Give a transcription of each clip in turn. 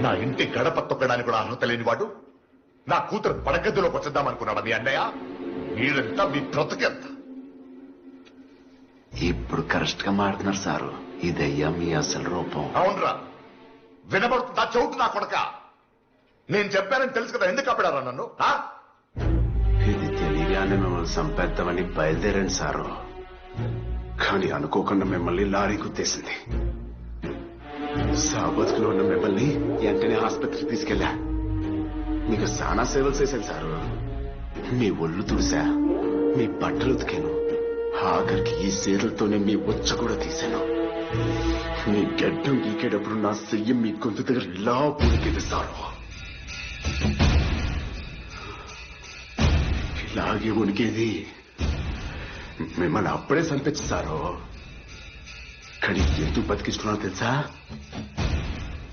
నా ఇంటి గడప తొక్కడానికి కూడా అర్హత లేనివాడు నా కూతురు పడగదిలోకి వచ్చేద్దామనుకున్నాడా మీ అన్నయ్య? మీరెంత, మీ బ్రతుకెంత? ఇప్పుడు కరెక్ట్ గా మాడుతున్నారు సారు. ఇదయ్యా మీ అసలు రూపం. అవునరా, వినబడుతుందా చౌటు నా కొడక? నేను చెప్పానని తెలుసు కదా, ఎందుకు అప్పుడారా నన్ను? ఇది తెలియగానే మిమ్మల్ని చంపేద్దామని బయలుదేరండి సారు. కానీ అనుకోకుండా మిమ్మల్ని లారీ గుద్దేసింది. సాబతుకులో ఉన్న మిమ్మల్ని వెంటనే ఆసుపత్రికి తీసుకెళ్ళా. మీకు చాలా సేవలు చేశాను సారు. మీ ఒళ్ళు తుడిసా, మీ బట్టలు ఉతికాను, ఆఖరికి ఈ సేరులతోనే మీ వచ్చ కూడా తీశాను. మీ గడ్డం గీకేటప్పుడు నా చెయ్యి మీ గొంతు దగ్గర ఇలా ఉడికేది సారు. ఇలాగే ఉనికేది. మిమ్మల్ని అప్పుడే చంపించారు. కానీ ఎందుకు బతికిస్తున్నారో తెలుసా?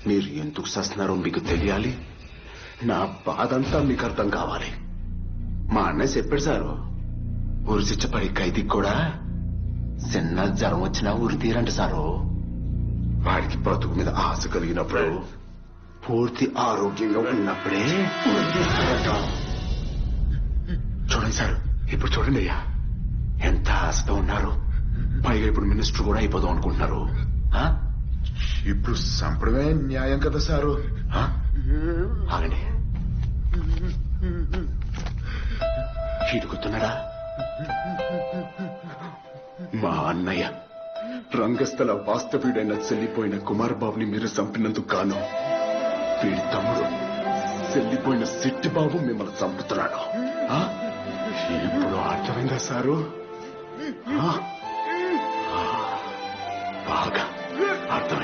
మీరు ఎందుకు చేస్తున్నారో మీకు తెలియాలి. నా బాధంతా మీకు అర్థం కావాలి. మా అన్నయ్య చెప్పాడు సారు, ఊరి శిక్ష పడి ఖైదీకి కూడా చిన్న జ్వరం వచ్చినా ఊరి తీరంట సారు. వాడికి బ్రతుకు మీద ఆశ కలిగినప్పుడు, పూర్తి ఆరోగ్యంగా ఉన్నప్పుడే ఊరి తీస్తారంట. చూడండి సార్, ఇప్పుడు చూడండి అయ్యా, ఎంత ఆశతో ఉన్నారు. పైగా ఇప్పుడు మినిస్టర్ కూడా అయిపోదాం అనుకుంటున్నారు. ఇప్పుడు సంప్రదాయ న్యాయం కదా సారు. ఆగండి, చీటుకుతున్నాడా? మా అన్నయ్య రంగస్థల వాస్తవ్యుడైన చెల్లిపోయిన కుమార్ బాబుని మీరు చంపినందుకు గాను వీడి తమ్ముడు చెల్లిపోయిన సిట్టిబాబు మిమ్మల్ని చంపుతున్నాడు. ఇప్పుడు అర్థమైందా సారు? బాగా అర్థమైంది.